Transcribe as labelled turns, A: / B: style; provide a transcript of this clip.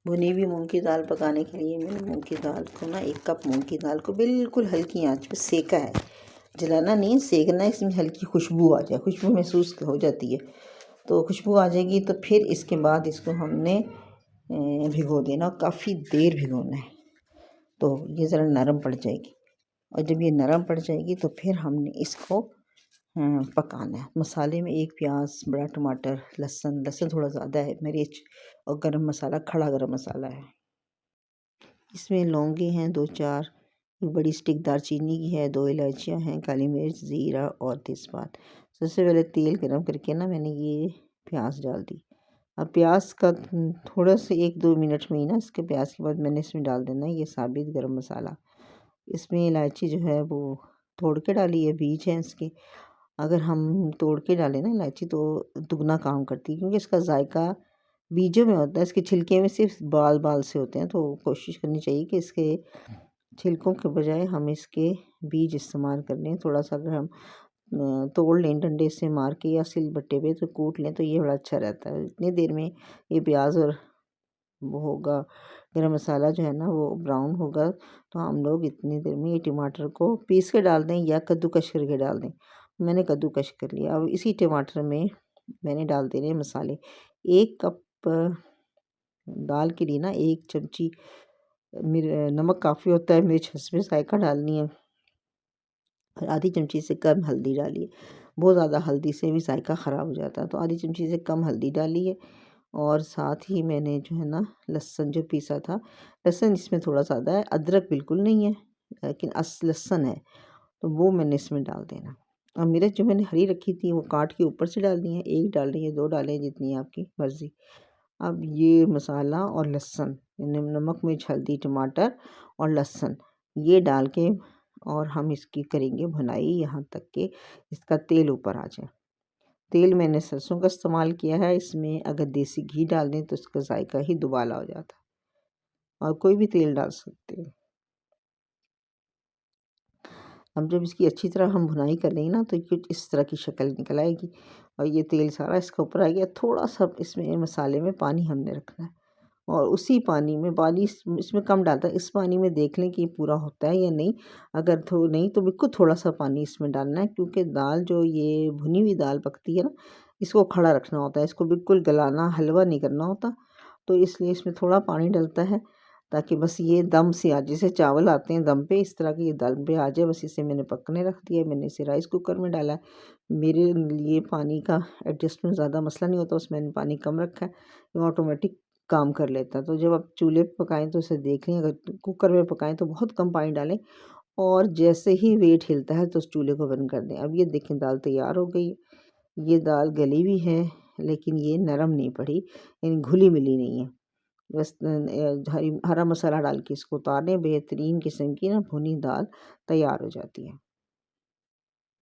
A: भुनी हुई मूंग की दाल पकाने के लिए मैंने मूंग की दाल को ना 1 कप मूंग की दाल को बिल्कुल हल्की आंच पे सेका है। जलाना नहीं है, सेकना है। इसमें हल्की खुशबू आ जाए, खुशबू महसूस हो जाती है तो खुशबू आ जाएगी तो फिर इसके बाद इसको हमने भिगो देना, काफ़ी देर भिगोना है तो ये ज़रा नरम पड़ जाएगी। और जब ये नरम पड़ जाएगी तो फिर हमने इसको पकाना है। मसाले में 1 प्याज, बड़ा टमाटर, लहसुन थोड़ा ज़्यादा है, मिर्च और गरम मसाला, खड़ा गरम मसाला है। इसमें लौंगे हैं 2-4, एक बड़ी स्टिक दालचीनी की है, 2 इलायचियाँ हैं, काली मिर्च, ज़ीरा और तेज़पात। सबसे पहले तेल गरम करके ना मैंने ये प्याज डाल दी। अब प्याज का थोड़ा सा 1-2 मिनट में ही ना, इसके प्याज के बाद मैंने इसमें डाल देना है ये साबित गरम मसाला। इसमें इलायची जो है वो तोड़ के डाली है, बीज हैं इसके। अगर हम तोड़ के डालें ना इलायची तो दुगना काम करती है, क्योंकि इसका जायका बीजों में होता है, इसके छिलके में सिर्फ बाल से होते हैं। तो कोशिश करनी चाहिए कि इसके छिलकों के बजाय हम इसके बीज इस्तेमाल कर लें। थोड़ा सा अगर हम तोड़ लें डंडे से मार के या सिलबट्टे पे तो कूट लें तो ये बड़ा अच्छा रहता है। इतनी देर में ये प्याज और वो होगा, गरम मसाला जो है ना वो ब्राउन होगा तो हम लोग इतनी देर में ये टमाटर को पीस के डाल दें या कद्दूकस करके डाल दें। मैंने कद्दूकस कर लिया। अब इसी टमाटर में मैंने डाल देने मसाले। 1 कप दाल के लिए ना 1 चमची नमक काफ़ी होता है, मिर्च हस्बे जायका डालनी है और आधी चमची से कम हल्दी डालिए। बहुत ज़्यादा हल्दी से भी जायका ख़राब हो जाता है, तो आधी चमची से कम हल्दी डाली है। और साथ ही मैंने जो है ना लहसुन जो पीसा था, लहसुन इसमें थोड़ा ज़्यादा है, अदरक बिल्कुल नहीं है, लेकिन लहसुन है तो वो मैंने इसमें डाल देना। और मिर्च जो मैंने हरी रखी थी वो काट के ऊपर से डालनी है, 1 डाल रही है, 2 डालें, जितनी आपकी मर्ज़ी। अब ये मसाला और लहसुन, नमक, मिर्च, हल्दी, टमाटर और लहसुन ये डाल के और हम इसकी करेंगे भुनाई यहाँ तक कि इसका तेल ऊपर आ जाए। तेल मैंने सरसों का इस्तेमाल किया है। इसमें अगर देसी घी डाल दें तो इसका जायका ही दुबाला हो जाता है, और कोई भी तेल डाल सकते हैं। अब जब इसकी अच्छी तरह हम भुनाई कर लेंगे ना तो कुछ इस तरह की शक्ल निकल आएगी और ये तेल सारा इसके ऊपर आ गया। थोड़ा सा इसमें मसाले में पानी हमने रखना है और उसी पानी में, पानी इसमें कम डालता है, इस पानी में देख लें कि ये पूरा होता है या नहीं। अगर नहीं तो बिल्कुल थोड़ा सा पानी इसमें डालना है, क्योंकि दाल जो ये भुनी हुई दाल पकती है ना, इसको खड़ा रखना होता है, इसको बिल्कुल गलाना, हलवा नहीं करना होता। तो इसलिए इसमें थोड़ा पानी डलता है ताकि बस ये दम से आ, जैसे चावल आते हैं दम पे, इस तरह के ये दम पे आ जाए। बस इसे मैंने पकने रख दिया। मैंने इसे राइस कुकर में डाला है। मेरे लिए पानी का एडजस्टमेंट ज़्यादा मसला नहीं होता, उसमें मैंने पानी कम रखा है, ये ऑटोमेटिक काम कर लेता है। तो जब आप चूल्हे पे पकाएं तो इसे देख लें, अगर कुकर में पकाएं तो बहुत कम पानी डालें और जैसे ही वेट हिलता है तो उस चूल्हे को बंद कर दें। अब ये देखें दाल तैयार हो गई। ये दाल गली भी है लेकिन ये नरम नहीं पड़ी, यानी घुली मिली नहीं है। बस हरा मसाला डाल के इसको उतार लें, बेहतरीन किस्म की ना भुनी दाल तैयार हो जाती है।